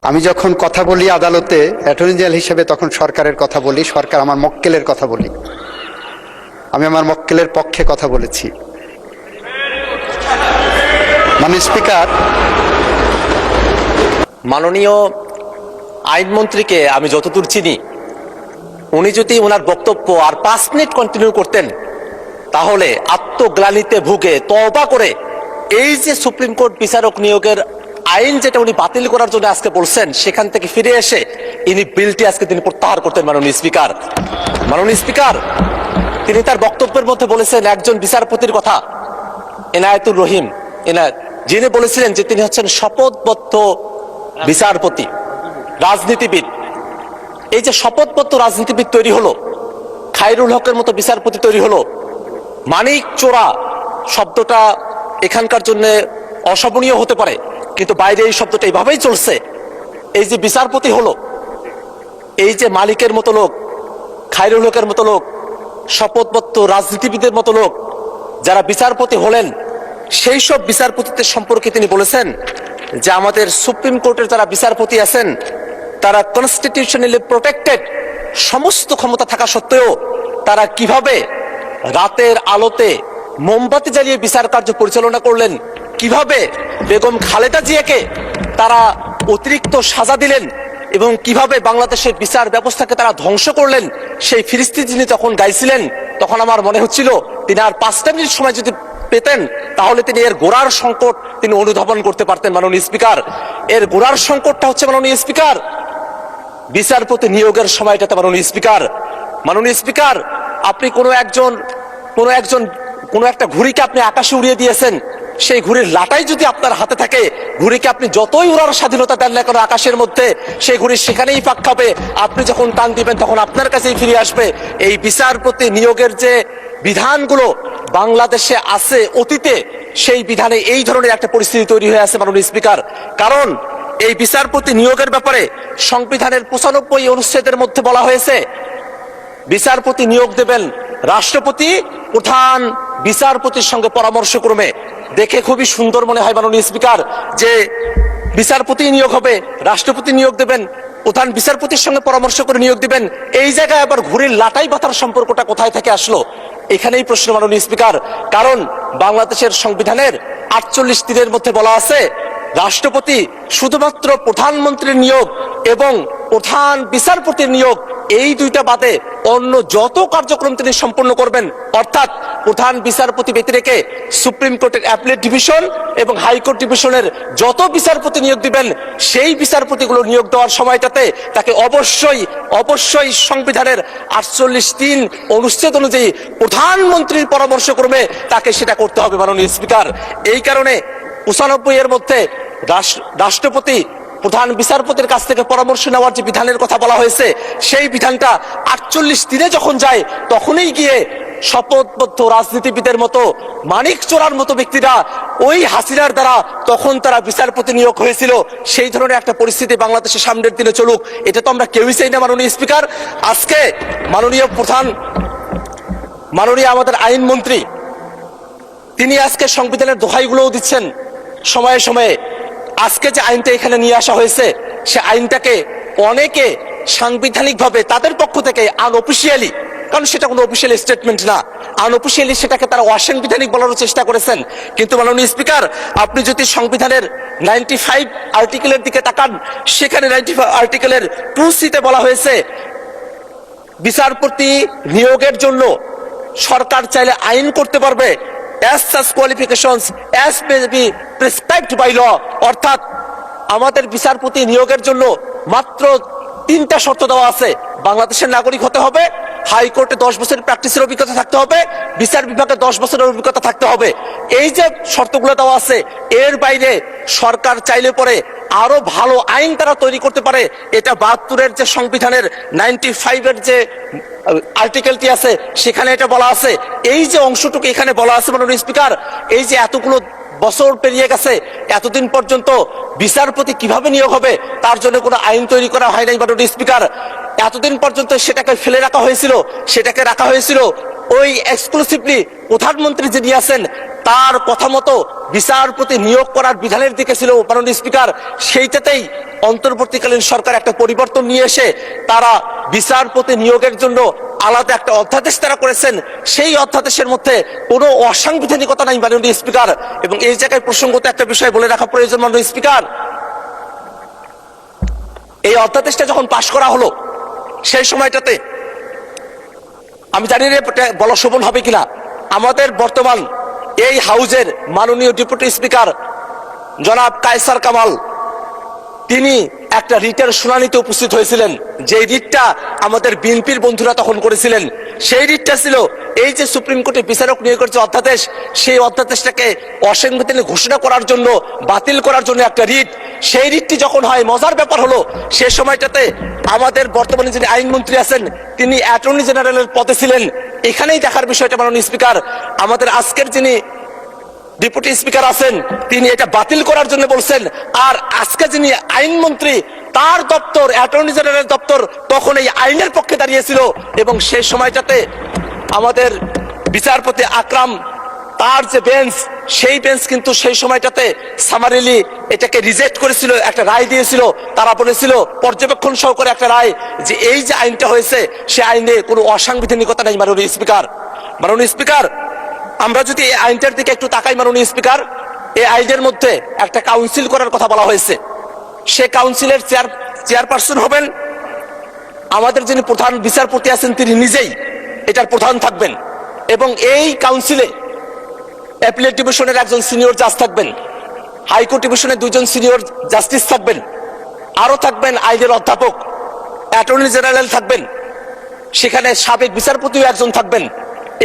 আমি যখন কথা বলি আদালতে অ্যাটর্নি জেনারেল হিসেবে তখন সরকারের কথা বলি, সরকার আমার মক্কেলের কথা বলি। আমি আমার মক্কেলের পক্ষে কথা বলেছি। মাননীয় স্পিকার, মাননীয় আইনমন্ত্রীকে আমি যতদূর চিনি, উনি যদি ওনার বক্তব্য আর 5 মিনিট কন্টিনিউ করতেন তাহলে আত্মগ্লানিতে ভুগে তওবা করে এই যে সুপ্রিম কোর্ট বিচারক নিয়োগের আইন যেটা উনি বাতিল করার জন্য আজকে বলছেন সেখান থেকে ফিরে এসে ইনি বিলটি আজকে তিনি প্রত্যাহার করতেন। মাননীয় স্পিকার, তিনি তার বক্তব্যের মধ্যে বলেছেন একজন বিচারপতির কথা, এনায়েতুর রহিম এনায়েত, যিনি বলেছিলেন যে তিনি হচ্ছেন শপথবদ্ধ বিচারপতি, রাজনীতিবিদ। এই যে শপথবদ্ধ রাজনীতিবিদ তৈরি হলো, খায়রুল হকের মতো বিচারপতি তৈরি হলো, মানিক চোরা শব্দটা এখানকার জন্য অশোভনীয় হতে পারে, কিন্তু বাইরে এই শব্দটা এইভাবেই চলছে। এই যে বিচারপতি হলো, এই যে মালিকের মতো লোক, খায়রুল হকের মতো লোক, শপথবদ্ধ রাজনীতিবিদের মতো লোক যারা বিচারপতি হলেন, সেই সব বিচারপতিদের সম্পর্কে তিনি বলেছেন যে আমাদের সুপ্রিম কোর্টের যারা বিচারপতি আছেন তারা কনস্টিটিউশনালি প্রোটেক্টেড, সমস্ত ক্ষমতা থাকা সত্ত্বেও তারা কিভাবে রাতের আলোতে মোমবাতি জ্বালিয়ে বিচার কার্য পরিচালনা করলেন, কিভাবে বেগম খালেদা জিয়াকে তারা অতিরিক্ত সাজা দিলেন এবং কিভাবে বাংলাদেশের বিচার ব্যবস্থাকে তারা ধ্বংস করলেন, সেই ফিরিস্তি যিনি তখন গাইছিলেন, তখন আমার মনে হচ্ছিল তিনি আর 5টা মিনিট সময় যদি পেতেন তাহলে তিনি এর গোড়ার সংকট তিনি অনুধাবন করতে পারতেন। মাননীয় স্পিকার, এর গোড়ার সংকটটা হচ্ছে মাননীয় স্পিকার বিচারপতি নিয়োগের সময়টাতে। মাননীয় স্পিকার, আপনি কোনো একটা ঘুড়িকে আপনি আকাশে উড়িয়ে দিয়েছেন, সেই ঘুড়ির লাটাই যদি আপনার হাতে থাকে, ঘুড়িকে আপনি যতই উড়ার স্বাধীনতা দেন না কেন আকাশের মধ্যে, সেই ঘুড়ি সেখানেই পাক খাবে। আপনি যখন টান দিবেন তখন আপনার কাছেই ফিরে আসবে। এই বিচারপতি নিয়োগের যে বিধানগুলো বাংলাদেশে আছে অতীতে, সেই বিধানে এই ধরনের একটা পরিস্থিতি তৈরি হয়ে আছে মাননীয় স্পিকার। কারণ এই বিচারপতি নিয়োগের ব্যাপারে সংবিধানের 95 অনুচ্ছেদের মধ্যে বলা হয়েছে বিচারপতি নিয়োগ দেবেন রাষ্ট্রপতি প্রধান বিচারপতির সঙ্গে পরামর্শ ক্রমে। দেখে খুবই সুন্দর মনে হয় মাননীয় স্পিকার যে বিচারপতি নিয়োগ হবে, রাষ্ট্রপতি নিয়োগ দেবেন, প্রধান বিচারপতির সঙ্গে পরামর্শ করে নিয়োগ দিবেন। এই জায়গায় আবার ঘুড়ির লাটাই বাতার সম্পর্কটা কোথায় থেকে আসলো? এখানেই প্রশ্ন মাননীয় স্পিকার। কারণ বাংলাদেশের সংবিধানের 48 দিনের মধ্যে বলা আছে রাষ্ট্রপতি শুধুমাত্র প্রধানমন্ত্রীর নিয়োগ এবং প্রধান বিচারপতির নিয়োগ, এই দুইটা বাদে অন্য যত কার্যক্রম তিনি সম্পন্ন করবেন, অর্থাৎ প্রধান বিচারপতি ব্যতি রেখে সুপ্রিম কোর্টের অ্যাপিলেট ডিভিশন এবং হাইকোর্ট ডিভিশনের যত বিচারপতি নিয়োগ দিবেন, সেই বিচারপতিগুলো নিয়োগ দেওয়ার সময়টাতে তাকে অবশ্যই সংবিধানের 48 অনুচ্ছেদ অনুযায়ী প্রধানমন্ত্রীর পরামর্শ ক্রমে তাকে সেটা করতে হবে মাননীয় স্পিকার। এই কারণে 95 এর মধ্যে রাষ্ট্রপতি প্রধান বিচারপতির কাছ থেকে পরামর্শ নেওয়ার যে বিধানের কথা বলা হয়েছে, সেই বিধানটা 48 দিনে যখন যায় তখনই গিয়ে শপথবদ্ধ রাজনীতিবিদের মতো, মানিক চোরার মতো ব্যক্তিরা, ওই হাসিনার দ্বারা তখন তারা বিচারপতি নিয়োগ হয়েছিল। সেই ধরনের একটা পরিস্থিতি বাংলাদেশের সামনের দিনে চলুক, এটা তো আমরা কেউই চাই না মাননীয় স্পিকার। আজকে মাননীয় আমাদের আইনমন্ত্রী তিনি আজকে সংবিধানের দোহাইগুলোও দিচ্ছেন সময়ে সময়ে। আজকে যে আইনটা এখানে নিয়ে আসা হয়েছে, সে আইনটাকে অনেকে সাংবিধানিকভাবে তাদের পক্ষ থেকে আনঅফিসিয়ালি, কারণ সেটা কোনো অফিসিয়াল স্টেটমেন্ট না, আনঅফিসিয়ালি সেটাকে তারা অসাংবিধানিক বলার চেষ্টা করেছেন। কিন্তু মাননীয় স্পিকার, আপনি যদি সংবিধানের 95 আর্টিকেলের দিকে তাকান, সেখানে 95 আর্টিকেলের 2C-তে বলা হয়েছে বিচারপতি নিয়োগের জন্য সরকার চাইলে আইন করতে পারবে as such qualifications as may be prescribed by law। অর্থাৎ আমাদের বিচারপতি নিয়োগের জন্য মাত্র 3টা শর্ত দেওয়া আছে। বাংলাদেশের নাগরিক হতে হবে, হাইকোর্টে 10 বছরের প্র্যাকটিসের অভিজ্ঞতা থাকতে হবে, বিচার বিভাগে 10 বছরের অভিজ্ঞতা থাকতে হবে। এই যে শর্তগুলো দেওয়া আছে, এর বাইরে সরকার চাইলে পরে আরো ভালো আইন তারা তৈরি করতে পারে। এটা 72-এর যে সংবিধানের 95-এর যে আর্টিকেলটি আছে সেখানে এটা বলা আছে। এই যে অংশটুকু এখানে বলা আছে মাননীয় স্পিকার, এই যে এতগুলো বছর পেরিয়ে গেছে, এতদিন পর্যন্ত বিচারপতি কিভাবে নিয়োগ হবে তার জন্য কোনো আইন তৈরি করা হয় নাই মাননীয় স্পিকার। এতদিন পর্যন্ত সেটাকে ফেলে রাখা হয়েছিল, ওই এক্সক্লুসিভলি প্রধানমন্ত্রী যিনি আছেন তার কথা মতো বিচারপতি নিয়োগ করার বিধানের দিকে ছিল মাননীয় স্পিকার, সেইটাতেই অন্তর্বর্তীকালীন সরকার একটা পরিবর্তন নিয়ে এসে তারা বিচারপতি নিয়োগের জন্য আলাদা একটা অধ্যাদেশ তারা করেছেন। সেই অধ্যাদেশের মধ্যে কোনো অসাংবিধানিকতা নাই মাননীয় স্পিকার। এবং এই জায়গায় প্রসঙ্গত একটা বিষয় বলে রাখা প্রয়োজন মাননীয় স্পিকার, এই অধ্যাদেশটা যখন পাশ করা হলো সেই সময়টাতে, আমি জানি না বলা শোভন হবে কিনা, আমাদের বর্তমান এই হাউজের মাননীয় ডেপুটি স্পিকার জনাব কায়সার কামাল তিনি একটা রিটের শুনানিতে উপস্থিত হয়েছিলেন। যে রিটটা আমাদের বিএনপির বন্ধুরা তখন করেছিলেন, সেই রিটটা ছিল এই যে সুপ্রিম কোর্টে বিচারক নিয়োগের যে অধ্যাদেশ, সেই অধ্যাদেশটাকে অসাংবিধানিক ঘোষণা করার জন্য, বাতিল করার জন্য একটা রিট। সেই রিটটি যখন হয়, মজার ব্যাপার হলো সে সময়টাতে আমাদের বর্তমানে যিনি আইনমন্ত্রী আছেন তিনি অ্যাটর্নি জেনারেলের পদে ছিলেন। এখানেই দেখার বিষয়টা মাননীয় স্পিকার, আমাদের আজকের যিনি ডেপুটি স্পিকার আছেন তিনি এটা বাতিল করার জন্য বলছেন, আর আজকে যিনি আইনমন্ত্রী তার দপ্তর, অ্যাটর্নি জেনারেল দপ্তর তখন এই আইনের পক্ষে দাঁড়িয়েছিল। এবং সেই সময়টাতে আমাদের বিচারপতি আকরাম তার যে বেঞ্চ, সেই বেঞ্চ কিন্তু সেই সময়টাতে সামারিলি এটাকে রিজেক্ট করেছিল, একটা রায় দিয়েছিল। তারা বলেছিল পর্যবেক্ষণ সহকারে একটা রায়, যে এই যে আইনটা হয়েছে সে আইনে কোনো অসাংবিধানিকতা নেই মাননীয় স্পিকার। মাননীয় স্পিকার, আমরা যদি এই আইনটার দিকে একটু তাকাই মাননীয় স্পিকার, এই আইনের মধ্যে একটা কাউন্সিল করার কথা বলা হয়েছে। সে কাউন্সিলের চেয়ারপারসন হবেন আমাদের যিনি প্রধান বিচারপতি আছেন তিনি নিজেই এটার প্রধান থাকবেন। এবং এই কাউন্সিলে অ্যাপিলেট ডিভিশনের একজন সিনিয়র জাজ থাকবেন, হাইকোর্ট ডিভিশনের দুইজন সিনিয়র জাস্টিস থাকবেন, আরো থাকবেন আইনের অধ্যাপক, অ্যাটর্নি জেনারেল থাকবেন, সেখানে সাবেক বিচারপতিও একজন থাকবেন।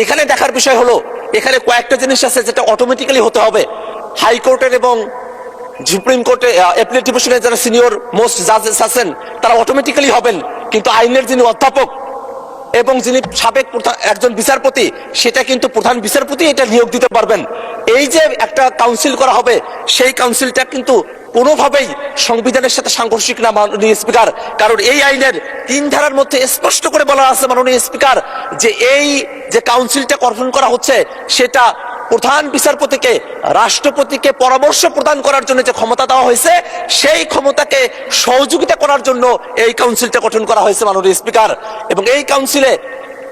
এখানে দেখার বিষয় হলো এখানে কয়েকটা জিনিস আছে যেটা অটোমেটিক্যালি হতে হবে। হাইকোর্টের এবং সুপ্রিম কোর্টে অ্যাপিলেট ডিভিশনের যারা সিনিয়র মোস্ট জাজেস আছেন তারা অটোমেটিক্যালি হবেন, কিন্তু আইনের যিনি অধ্যাপক এবং যিনি সাবেক একজন বিচারপতি সেটা কিন্তু প্রধান বিচারপতি এটা নিয়োগ দিতে পারবেন। এই যে একটা কাউন্সিল করা হবে সেই কাউন্সিলটা কিন্তু কোনোভাবেই সংবিধানের সাথে সাংঘর্ষিক না মাননীয় স্পিকার, কারণ এই আইনের 3 ধারার মধ্যে স্পষ্ট করে বলা আছে মাননীয় স্পিকার যে এই যে কাউন্সিলটা গঠন করা হচ্ছে সেটা প্রধান বিচারপতিকে রাষ্ট্রপতিকে পরামর্শ প্রদান করার জন্য যে ক্ষমতা দেওয়া হয়েছে সেই ক্ষমতাকে সহযোগিতা করার জন্য এই কাউন্সিলটা গঠন করা হয়েছে মাননীয় স্পিকার। এবং এই কাউন্সিলে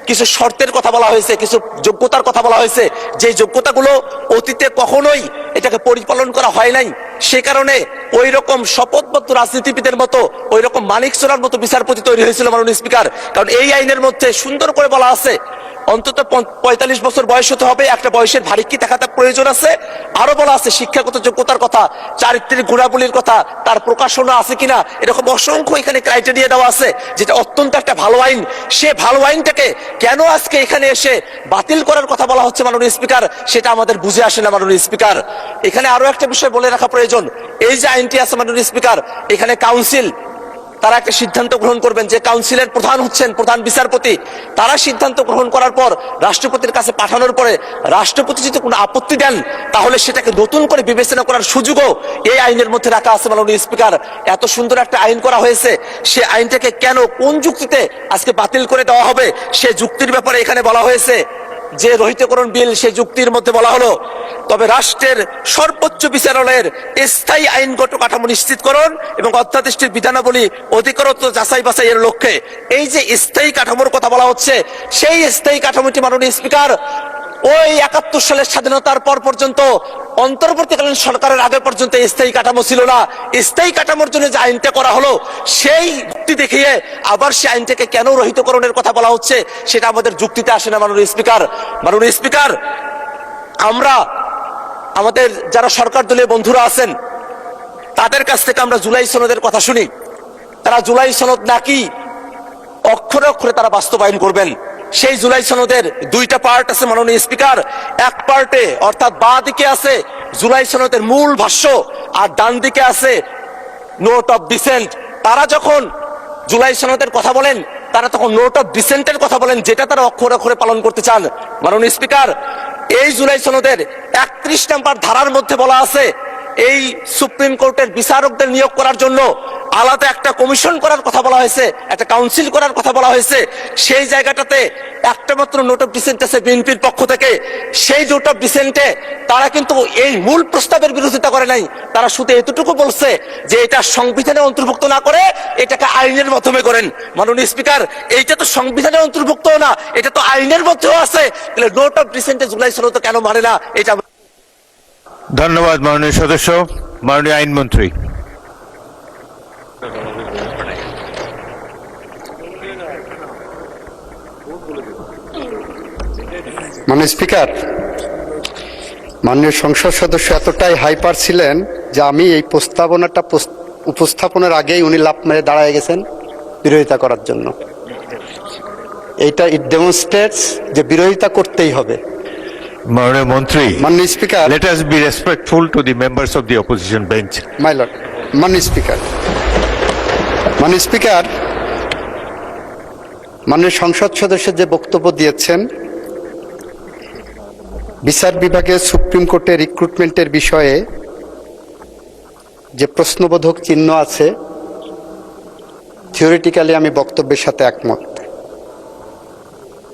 কিছু শর্তের কথা বলা হয়েছে, কিছু যোগ্যতার কথা বলা হয়েছে, যে যোগ্যতাগুলো অতীতে কখনোই এটাকে পরিপালন করা হয় নাই। সে কারণে ওই রকম শপথবদ্ধ রাজনীতিবিদের মতো, ওই রকম মানিক চোরার মতো বিচারপতি তৈরি হয়েছিল মাননীয় স্পিকার। কারণ এই আইনের মধ্যে সুন্দর করে বলা আছে অন্তত 45 বছর বয়স হতে হবে, একটা বয়সের ভারিক্কি থাকাটা প্রয়োজন আছে। আরো বলা আছে শিক্ষাগত যোগ্যতার কথা, চারিত্রিক গুণাবলীর কথা, তার প্রকাশনা আছে কিনা, এরকম অসংখ্য এখানে ক্রাইটেরিয়া দেওয়া আছে, যেটা অত্যন্ত একটা ভালো আইন। সে ভালো আইনটাকে কেন আজকে এখানে এসে বাতিল করার কথা বলা হচ্ছে মাননীয় স্পিকার, সেটা আমাদের বুঝে আসে না মাননীয় স্পিকার। এখানে আরো একটা বিষয় বলে রাখা প্রয়োজন, এই যে আইনটি আছে মাননীয় স্পিকার, এখানে কাউন্সিল তারা একটা সিদ্ধান্ত গ্রহণ করবেন যে কাউন্সিলের প্রধান হচ্ছেন প্রধান বিচারপতি। তারা সিদ্ধান্ত গ্রহণ করার পর রাষ্ট্রপতির কাছে পাঠানোর পরে রাষ্ট্রপতি যদি কোনো আপত্তি দেন তাহলে সেটাকে নতুন করে বিবেচনা করার সুযোগও এই আইনের মধ্যে রাখা আছে মাননীয় স্পিকার। এত সুন্দর একটা আইন করা হয়েছে, সে আইনটাকে কেন কোন যুক্তিতে আজকে বাতিল করে দেওয়া হবে সে যুক্তির ব্যাপারে এখানে বলা হয়েছে যে রহিতকরণ বিল, সে যুক্তির মধ্যে বলা হলো তবে রাষ্ট্রের সর্বোচ্চ বিচারালয়ের স্থায়ী আইনগত কাঠামো নিশ্চিতকরণ এবং অধ্যাদেশটির বিধানাবলী অধিকতর যাচাই বাছাইয়ের লক্ষ্যে এই যে স্থায়ী কাঠামোর কথা বলা হচ্ছে, সেই স্থায়ী কাঠামোটি মাননীয় স্পিকার ওই 71 সালের স্বাধীনতার পর পর্যন্ত অন্তর্বর্তীকালীন সরকারের আগে পর্যন্ত স্থায়ী কাঠামো ছিল না। স্থায়ী কাঠামোর জন্য যে আইনটা করা হলো সেই যুক্তি দেখিয়ে আবার সেই আইনটাকে কেন রহিতকরণের কথা বলা হচ্ছে সেটা আমাদের যুক্তিতে আসে না মাননীয় স্পিকার। মাননীয় স্পিকার, আমরা আমাদের যারা সরকার দলীয় বন্ধুরা আছেন তাদের কাছ থেকে আমরা জুলাই সনদের কথা শুনি, তারা জুলাই সনদ নাকি অক্ষরে অক্ষরে তারা বাস্তবায়ন করবেন। সেই জুলাই সনদের 2টা পার্ট আছে মাননীয় স্পিকার। এক পার্টে অর্থাৎ বাঁ দিকে আছে জুলাই সনদের মূল ভাষ্য আর ডান দিকে আছে নোট অফ ডিসেন্ট। তারা যখন জুলাই সনদের কথা বলেন তারা তখন নোট অফ ডিসেন্টের কথা বলেন, যেটা তারা অক্ষরে অক্ষরে পালন করতে চান। মাননীয় স্পিকার, এই জুলাই সনদের 31 নম্বর ধারার মধ্যে বলা আছে এই সুপ্রিম কোর্টের বিচারকদের নিয়োগ করার জন্য আলাদা একটা কমিশন করার কথা বলা হয়েছে, একটা কাউন্সিল করার কথা বলা হয়েছে। সেই জায়গাটাতে একটা মাত্র নোট অফ ডিসেন্ট আছে বিএনপির পক্ষ থেকে। সেই নোট অফ ডিসেন্টে তারা কিন্তু এই মূল প্রস্তাবের বিরোধিতা করে নাই, তারা শুধু এতটুকু বলছে যে এটা সংবিধানে অন্তর্ভুক্ত না করে এটাকে আইনের মাধ্যমে করেন। মাননীয় স্পিকার, এইটা তো সংবিধানে অন্তর্ভুক্ত না, এটা তো আইনের মধ্যেও আছে। তাহলে নোট অফ ডিসেন্টে জুলাই 16 কেন মানে না এটা। ধন্যবাদ মাননীয় সদস্য। মাননীয় আইনমন্ত্রী। মাননীয় স্পিকার, মাননীয় সংসদ সদস্য এতটাই হাইপার ছিলেন যে আমি এই প্রস্তাবনাটা উপস্থাপনের আগেই উনি লাফ মেরে দাঁড়ায় গেছেন বিরোধিতা করার জন্য। এইটা ইট ডেমনস্ট্রেটস যে বিরোধিতা করতেই হবে। মাননীয় মন্ত্রী, মাননীয় speaker, let us be respectful to the members of the opposition bench. My lord, মাননীয় স্পিকার, মাননীয় স্পিকার, মাননীয় সংসদ সদস্য যে বক্তব্য দিয়েছেন বিচার বিভাগে সুপ্রিম কোর্টে রিক্রুটমেন্টের বিষয়ে যে প্রশ্নবোধক চিহ্ন আছে, থিওরিটিক্যালি আমি বক্তব্যের সাথে একমত।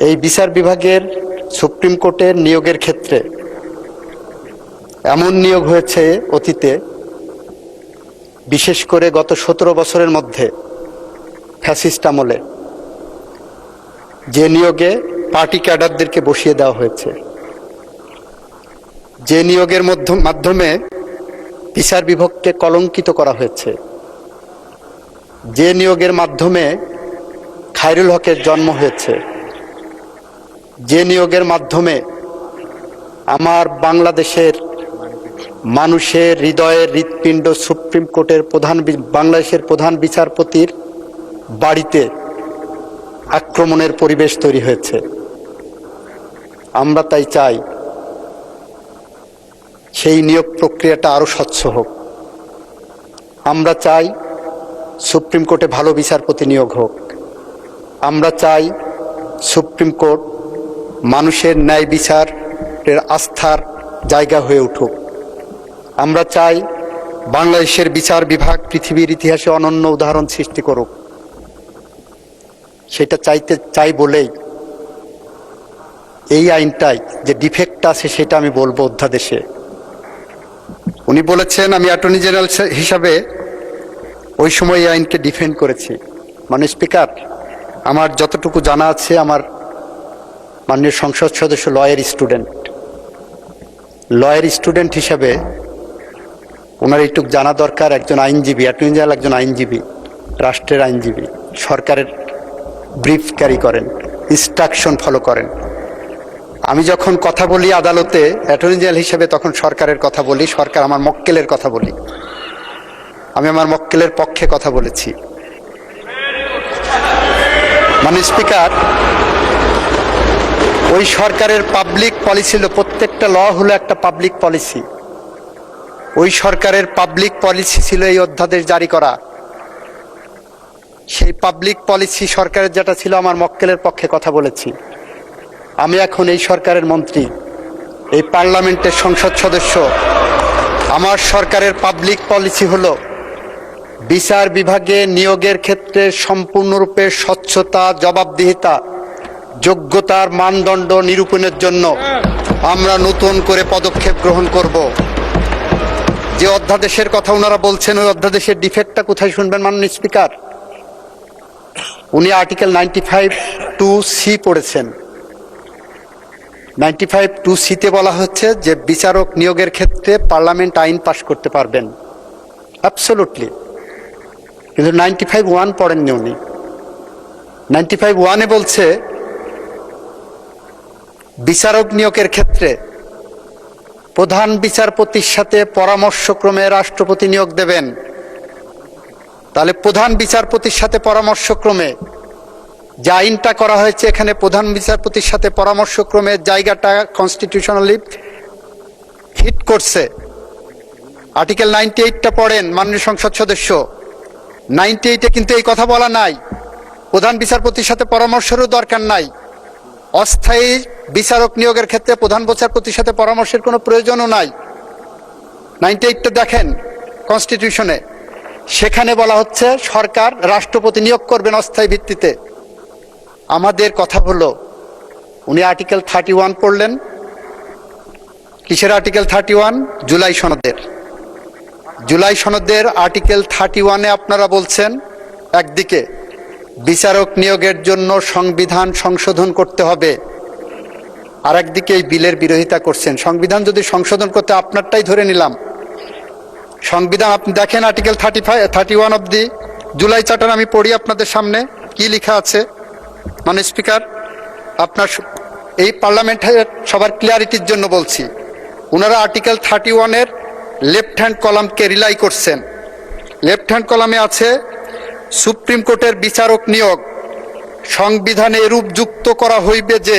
এই বিচার বিভাগের সুপ্রিম কোর্টের নিয়োগের ক্ষেত্রে এমন নিয়োগ হয়েছে অতীতে, বিশেষ করে গত 17 বছরের মধ্যে ফ্যাসিস্ট আমলে, যে নিয়োগে পার্টি ক্যাডারদেরকে বসিয়ে দেওয়া হয়েছে, যে নিয়োগের মাধ্যমে বিচার বিভাগকে কলঙ্কিত করা হয়েছে, যে নিয়োগের মাধ্যমে খায়রুল হকের জন্ম হয়েছে, যে নিয়োগের মাধ্যমে আমার বাংলাদেশের মানুষের হৃদয়ের হৃৎপিণ্ড সুপ্রিম কোর্টের বাংলাদেশের প্রধান বিচারপতির বাড়িতে আক্রমণের পরিবেশ তৈরি হয়েছে। আমরা তাই চাই সেই নিয়োগ প্রক্রিয়াটা আরো স্বচ্ছ হোক। আমরা চাই সুপ্রিম কোর্টে ভালো বিচারপতি নিয়োগ হোক। আমরা চাই সুপ্রিম কোর্ট মানুষের ন্যায় বিচারের আস্থার জায়গা হয়ে উঠুক। আমরা চাই বাংলাদেশের বিচার বিভাগ পৃথিবীর ইতিহাসে অনন্য উদাহরণ সৃষ্টি করুক। সেটা চাই বলেই এই আইনটাই যে ডিফেক্ট আছে সেটা আমি বলবো অধ্যাদেশে। উনি বলেছেন আমি অ্যাটর্নি জেনারেল হিসাবে ওই সময় এই আইনকে ডিফেন্ড করেছি। মাননীয় স্পিকার, আমার যতটুকু জানা আছে, আমার মাননীয় সংসদ সদস্য লয়ের স্টুডেন্ট হিসাবে ওনার এইটুক জানা দরকার। একজন আইনজীবী, অ্যাটর্নি জেনারেল একজন আইনজীবী, রাষ্ট্রের আইনজীবী, সরকারের ব্রিফ ক্যারি করেন, ইনস্ট্রাকশন ফলো করেন। আমি যখন কথা বলি আদালতে অ্যাটর্নি জেনারেল হিসেবে, তখন সরকারের কথা বলি, সরকার আমার মক্কেলের কথা বলি। আমি আমার মক্কেলের পক্ষে কথা বলেছি। মাননীয় স্পিকার, ওই সরকারের পাবলিক পলিসি হলো, প্রত্যেকটা ল হলো একটা পাবলিক পলিসি। ওই সরকারের পাবলিক পলিসি ছিল এই অধ্যাদেশ জারি করা। সেই পাবলিক পলিসি সরকারের যেটা ছিল, আমার মক্কেলের পক্ষে কথা বলেছি। আমি এখন এই সরকারের মন্ত্রী, এই পার্লামেন্টের সংসদ সদস্য। আমার সরকারের পাবলিক পলিসি হলো বিচার বিভাগে নিয়োগের ক্ষেত্রে সম্পূর্ণরূপে স্বচ্ছতা, জবাবদিহিতা, যোগ্যতার মানদণ্ড নিরূপণের জন্য আমরা নতুন করে পদক্ষেপ গ্রহণ করব। যে অধ্যাদেশের কথা ওনারা বলছেন, ওই অধ্যাদেশের ডিফেক্টটা কোথায় শুনবেন মাননীয় স্পিকার? উনি আর্টিকেল 95(2)C পড়েছেন। 95(2)C-তে বলা হচ্ছে যে বিচারক নিয়োগের ক্ষেত্রে পার্লামেন্ট আইন পাশ করতে পারবেন, অ্যাবসলিউটলি। কিন্তু 95(1) পড়েননি উনি। 95(1)-এ বলছে বিচারক নিয়োগের ক্ষেত্রে প্রধান বিচারপতির সাথে পরামর্শক্রমে রাষ্ট্রপতি নিয়োগ দেবেন। তাহলে প্রধান বিচারপতির সাথে পরামর্শক্রমে যে আইনটা করা হয়েছে, এখানে প্রধান বিচারপতির সাথে পরামর্শক্রমে জায়গাটা কনস্টিটিউশনালি হিট করছে। আর্টিকেল 98টা পড়েন মাননীয় সংসদ সদস্য। 98-এ কিন্তু এই কথা বলা নাই, প্রধান বিচারপতির সাথে পরামর্শেরও দরকার নাই। অস্থায়ী বিচারক নিয়োগের ক্ষেত্রে প্রধান বিচারপতির সাথে পরামর্শের কোনো প্রয়োজনও নাই। 98টা দেখেন কনস্টিটিউশনে, সেখানে বলা হচ্ছে সরকার রাষ্ট্রপতি নিয়োগ করবেন অস্থায়ী ভিত্তিতে। আমাদের কথা হলো উনি আর্টিকেল 31 পড়লেন। কিসের আর্টিকেল 31? জুলাই সনদের। জুলাই সনদের আর্টিকেল 31-এ আপনারা বলছেন একদিকে বিচারক নিয়োগের জন্য সংবিধান সংশোধন করতে হবে, আর একদিকে এই বিলের বিরোধিতা করছেন। সংবিধান যদি সংশোধন করতে, আপনারটাই ধরে নিলাম, সংবিধান আপনি দেখেন article 31 of the July charter, আমি পড়ি আপনাদের সামনে কি লেখা আছে। মানে স্পিকার, আপনার এই পার্লামেন্টের সবার ক্লিয়ারিটির জন্য বলছি, ওনারা আর্টিকেল 31-এর লেফট হ্যান্ড কলামকে রিলাই করছেন। লেফট হ্যান্ড কলামে আছে সুপ্রিম কোর্টের বিচারক নিয়োগ সংবিধানে এরূপ যুক্ত করা হইবে যে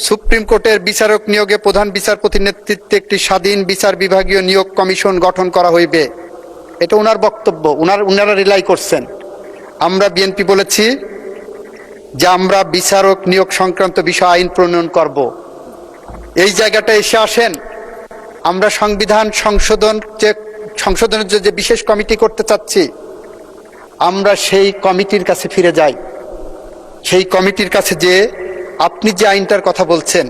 সুপ্রিম কোর্টের বিচারক নিয়োগে প্রধান বিচারপতির নেতৃত্বে একটি স্বাধীন বিচার বিভাগীয় নিয়োগ কমিশন গঠন করা হইবে। এটা ওনার বক্তব্য, ওনারা রিলাই করছেন। আমরা বিএনপি বলেছি যে আমরা বিচারক নিয়োগ সংক্রান্ত বিষয় আইন প্রণয়ন করব। এই জায়গাটা এসে আসেন, আমরা সংবিধান সংশোধনের যে বিশেষ কমিটি করতে চাচ্ছি, আমরা সেই কমিটির কাছে ফিরে যাই। সেই কমিটির কাছে যে আপনি যে আইনটার কথা বলছেন,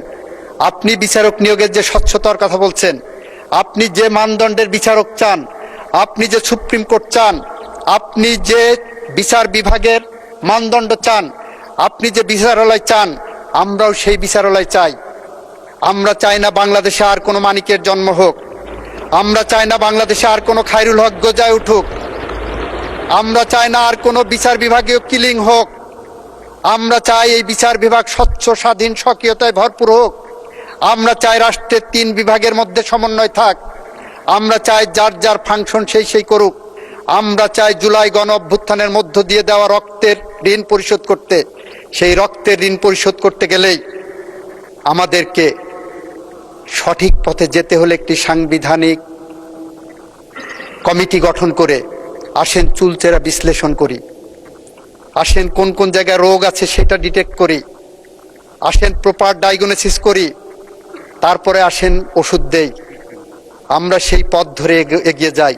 আপনি বিচারক নিয়োগের যে স্বচ্ছতার কথা বলছেন, আপনি যে মানদণ্ডের বিচারক চান, আপনি যে সুপ্রিম কোর্ট চান, আপনি যে বিচার বিভাগের মানদণ্ড চান, আপনি যে বিচারালয় চান, আমরাও সেই বিচারালয় চাই। আমরা চাই না বাংলাদেশে আর কোনো মানিকের জন্ম হোক, আমরা চাই না বাংলাদেশে আর কোনো খায়রুল হক গজায় উঠুক, আমরা চাই না আর কোনো বিচার বিভাগীয় কিলিং হোক। আমরা চাই এই বিচার বিভাগ স্বচ্ছ, স্বাধীন, স্বকীয়তায় ভরপুর হোক। আমরা চাই রাষ্ট্রের 3 বিভাগের মধ্যে সমন্বয় থাক। আমরা চাই যার যার ফাংশন সেই করুক। আমরা চাই জুলাই গণ অভ্যুত্থানের মধ্য দিয়ে দেওয়া রক্তের ঋণ পরিশোধ করতে। সেই রক্তের ঋণ পরিশোধ করতে গেলেই আমাদেরকে সঠিক পথে যেতে হলে একটি সাংবিধানিক কমিটি গঠন করে আসেন চুলচেরা বিশ্লেষণ করি, আসেন কোন কোন জায়গায় রোগ আছে সেটা ডিটেক্ট করি, আসেন প্রপার ডায়াগনোসিস করি, তারপরে আসেন ওষুধ দেই। আমরা সেই পথ ধরে এগিয়ে যাই।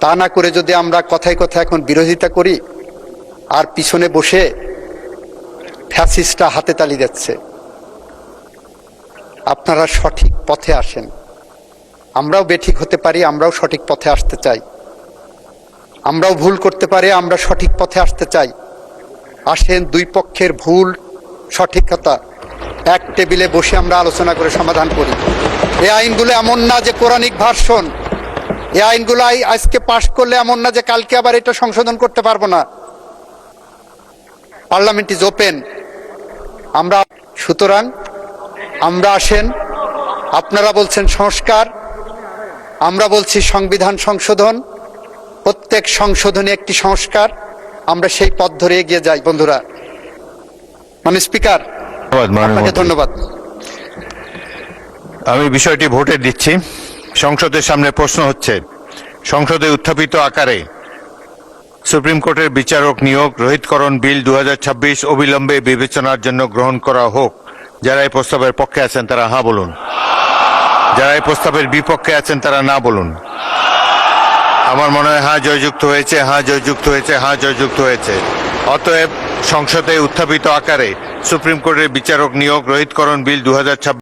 তা না করে যদি আমরা কথায় কথায় এখন বিরোধিতা করি আর পিছনে বসে ফ্যাসিস্টরা হাতে তালি দিচ্ছে, আপনারা সঠিক পথে আসেন। আমরাও বেঠিক হতে পারি, আমরাও সঠিক পথে আসতে চাই। আমরাও ভুল করতে পারি, আমরা সঠিক পথে আসতে চাই। আসেন দুই পক্ষের ভুল সঠিকতা এক টেবিলে বসে আমরা আলোচনা করে সমাধান করি। এই আইনগুলো এমন না যে কোরআনিক ভার্সন, এই আইনগুলো আজকে পাশ করলে এমন না যে কালকে আবার এটা সংশোধন করতে পারবো না। Parliament is open. আমরা সুতরাং আমরা আসেন, আপনারা বলছেন সংস্কার, আমরা বলছি সংবিধান সংশোধন। প্রত্যেক সংশোধনী একটি সংস্কার, আমরা সেই পথ ধরে এগিয়ে যাই বন্ধুরা। মানে স্পিকার, আপনাকে ধন্যবাদ। আমি বিষয়টি ভোটে দিচ্ছি। সংসদের সামনে প্রশ্ন হচ্ছে, সংসদে উত্থাপিত আকারে সুপ্রিম কোর্টের বিচারক নিয়োগ রহিতকরণ বিল 2026 অবিলম্বে বিবেচনার জন্য গ্রহণ করা হোক। যারা এই প্রস্তাবের পক্ষে আছেন তারা হ্যাঁ বলুন, যারা এই প্রস্তাবের বিপক্ষে আছেন তারা না বলুন। আমার মনে হয় হ্যাঁ জয়যুক্ত হয়েছে, হ্যাঁ জয়যুক্ত হয়েছে, হ্যাঁ জয়যুক্ত হয়েছে। অতএব সংসদে উত্থাপিত আকারে সুপ্রিম কোর্টের বিচারক নিয়োগ রহিতকরণ বিল 2026